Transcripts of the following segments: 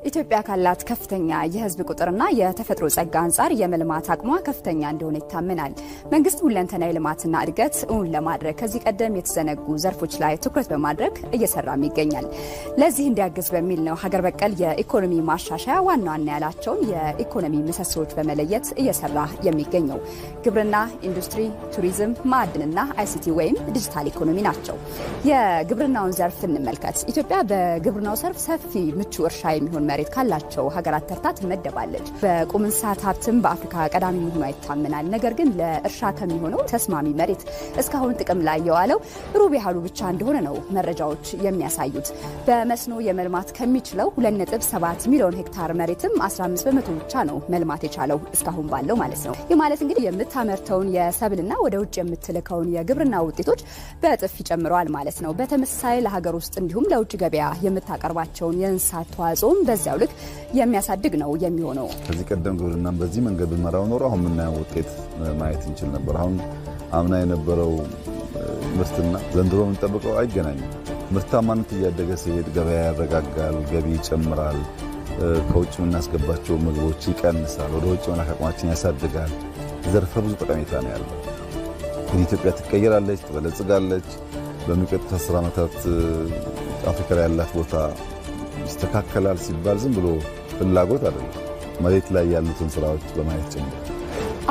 ኢትዮጵያ ካላት ከፍተኛ የህዝብ ቁጥርና የተፈጥሮ ጸጋ አንፃር የመልማት አቅሟ ከፍተኛ እንደሆነ ይታመናል። መንግስት ሁለንተናዊ ልማትና እድገት እውን ለማድረግ ከዚህ ቀደም የተዘነጉ ዘርፎች ላይ ትኩረት በማድረግ እየሰራም ይገኛል። ለዚህ እንዲያግዝ በሚል ነው ሀገር በቀል የኢኮኖሚ ማሻሻያ ዋና ዋና ያላቸውን የኢኮኖሚ ምሰሶዎች በመለየት እየሰራ የሚገኘው። ግብርና፣ ኢንዱስትሪ፣ ቱሪዝም፣ ማዕድንና አይሲቲ ወይም ዲጂታል ኢኮኖሚ ናቸው። የግብርናውን ዘርፍ እንመልከት። ኢትዮጵያ በግብርናው ዘርፍ ሰፊ ምቹ እርሻ የሚሆን መሬት ካላቸው ሀገራት ተርታ ትመደባለች። በቁም እንስሳት ሀብትም በአፍሪካ ቀዳሚ መሆኗ ይታመናል። ነገር ግን ለእርሻ ከሚሆነው ተስማሚ መሬት እስካሁን ጥቅም ላይ የዋለው ሩብ ያህሉ ብቻ እንደሆነ ነው መረጃዎች የሚያሳዩት። በመስኖ የመልማት ከሚችለው 2.7 ሚሊዮን ሄክታር መሬትም 15 በመቶ ብቻ ነው መልማት የቻለው እስካሁን ባለው ማለት ነው። ይህ ማለት እንግዲህ የምታመርተውን የሰብልና ወደ ውጭ የምትልከውን የግብርና ውጤቶች በእጥፍ ይጨምረዋል ማለት ነው። በተመሳሳይ ለሀገር ውስጥ እንዲሁም ለውጭ ገበያ የምታቀርባቸውን የእንስሳት ተዋጽኦም በዚያው ልክ የሚያሳድግ ነው የሚሆነው። ከዚህ ቀደም ግብርናን በዚህ መንገድ ብንመራው ኖሮ አሁን የምናየው ውጤት ማየት እንችል ነበር። አሁን አምና የነበረው ምርትና ዘንድሮ የምንጠብቀው አይገናኝም። ምርታማነት እያደገ ሲሄድ ገበያ ያረጋጋል፣ ገቢ ይጨምራል፣ ከውጭ የምናስገባቸው ምግቦች ይቀንሳል፣ ወደ ውጭ መላክ አቅማችን ያሳድጋል። ዘርፈ ብዙ ጠቀሜታ ነው ያለው። ኢትዮጵያ ትቀየራለች፣ ትበለጽጋለች። በሚቀጥሉት 10 ዓመታት አፍሪካ ላይ ያላት ቦታ ይስተካከላል ሲባል ዝም ብሎ ፍላጎት አይደለም፣ መሬት ላይ ያሉትን ስራዎች በማየት ጭምር።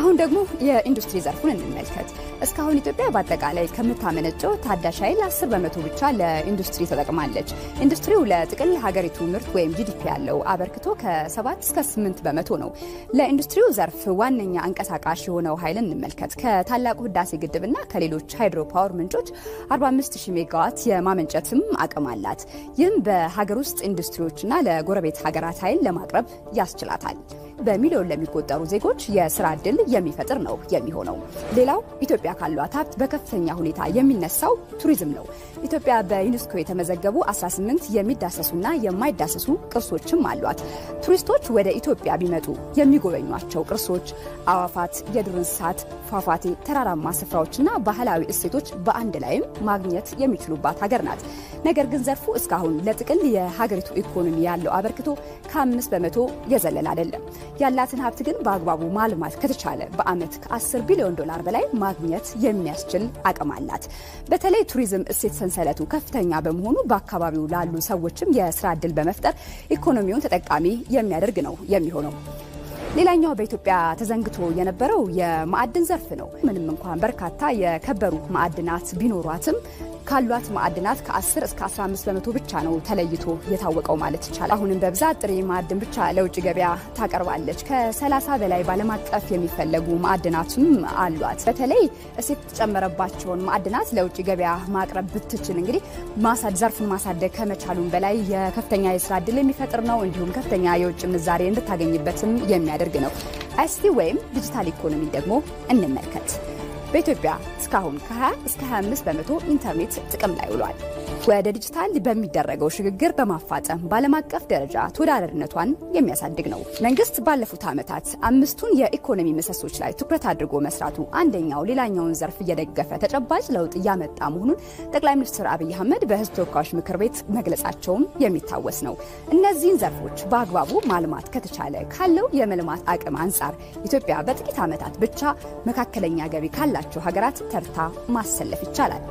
አሁን ደግሞ የኢንዱስትሪ ዘርፉን እንመልከት። እስካሁን ኢትዮጵያ በአጠቃላይ ከምታመነጨው ታዳሽ ኃይል 10 በመቶ ብቻ ለኢንዱስትሪ ተጠቅማለች። ኢንዱስትሪው ለጥቅል ሀገሪቱ ምርት ወይም ጂዲፒ ያለው አበርክቶ ከ7 እስከ 8 በመቶ ነው። ለኢንዱስትሪው ዘርፍ ዋነኛ አንቀሳቃሽ የሆነው ኃይል እንመልከት። ከታላቁ ህዳሴ ግድብና ከሌሎች ሃይድሮ ፓወር ምንጮች 45000 ሜጋዋት የማመንጨትም አቅም አላት። ይህም በሀገር ውስጥ ኢንዱስትሪዎችና ለጎረቤት ሀገራት ኃይል ለማቅረብ ያስችላታል። በሚሊዮን ለሚቆጠሩ ዜጎች የስራ ዕድል የሚፈጥር ነው የሚሆነው። ሌላው ኢትዮጵያ ካሏት ሀብት በከፍተኛ ሁኔታ የሚነሳው ቱሪዝም ነው። ኢትዮጵያ በዩኔስኮ የተመዘገቡ 18 የሚዳሰሱና የማይዳሰሱ ቅርሶችም አሏት። ቱሪስቶች ወደ ኢትዮጵያ ቢመጡ የሚጎበኟቸው ቅርሶች፣ አዋፋት፣ የዱር እንስሳት፣ ፏፏቴ፣ ተራራማ ስፍራዎችና ባህላዊ እሴቶች በአንድ ላይም ማግኘት የሚችሉባት ሀገር ናት። ነገር ግን ዘርፉ እስካሁን ለጥቅል የሀገሪቱ ኢኮኖሚ ያለው አበርክቶ ከ5 በመቶ የዘለለ አይደለም። ያላትን ሀብት ግን በአግባቡ ማልማት ከተቻለ በአመት ከ10 ቢሊዮን ዶላር በላይ ማግኘት የሚያስችል አቅም አላት። በተለይ ቱሪዝም እሴት ሰንሰለቱ ከፍተኛ በመሆኑ በአካባቢው ላሉ ሰዎችም የስራ ዕድል በመፍጠር ኢኮኖሚውን ተጠቃሚ የሚያደርግ ነው የሚሆነው። ሌላኛው በኢትዮጵያ ተዘንግቶ የነበረው የማዕድን ዘርፍ ነው። ምንም እንኳን በርካታ የከበሩ ማዕድናት ቢኖሯትም ካሏት ማዕድናት ከ10 እስከ 15 በመቶ ብቻ ነው ተለይቶ የታወቀው ማለት ይቻላል። አሁንም በብዛት ጥሬ ማዕድን ብቻ ለውጭ ገበያ ታቀርባለች። ከ30 በላይ ባለም አቀፍ የሚፈለጉ ማዕድናትም አሏት። በተለይ እሴት የተጨመረባቸውን ማዕድናት ለውጭ ገበያ ማቅረብ ብትችል እንግዲህ ዘርፉን ማሳደግ ከመቻሉም በላይ የከፍተኛ የስራ ዕድል የሚፈጥር ነው። እንዲሁም ከፍተኛ የውጭ ምንዛሬ እንድታገኝበትም የሚያደርግ ነው። አይሲቲ ወይም ዲጂታል ኢኮኖሚ ደግሞ እንመልከት። በኢትዮጵያ እስካሁን ከ20 እስከ 25 በመቶ ኢንተርኔት ጥቅም ላይ ውሏል። ወደ ዲጂታል በሚደረገው ሽግግር በማፋጠን በዓለም አቀፍ ደረጃ ተወዳዳሪነቷን የሚያሳድግ ነው። መንግስት ባለፉት ዓመታት 5ቱን የኢኮኖሚ ምሰሶች ላይ ትኩረት አድርጎ መስራቱ አንደኛው ሌላኛውን ዘርፍ እየደገፈ ተጨባጭ ለውጥ እያመጣ መሆኑን ጠቅላይ ሚኒስትር አብይ አህመድ በህዝብ ተወካዮች ምክር ቤት መግለጻቸውም የሚታወስ ነው። እነዚህን ዘርፎች በአግባቡ ማልማት ከተቻለ ካለው የመልማት አቅም አንጻር ኢትዮጵያ በጥቂት ዓመታት ብቻ መካከለኛ ገቢ ካላቸው ሀገራት ተርታ ማሰለፍ ይቻላል።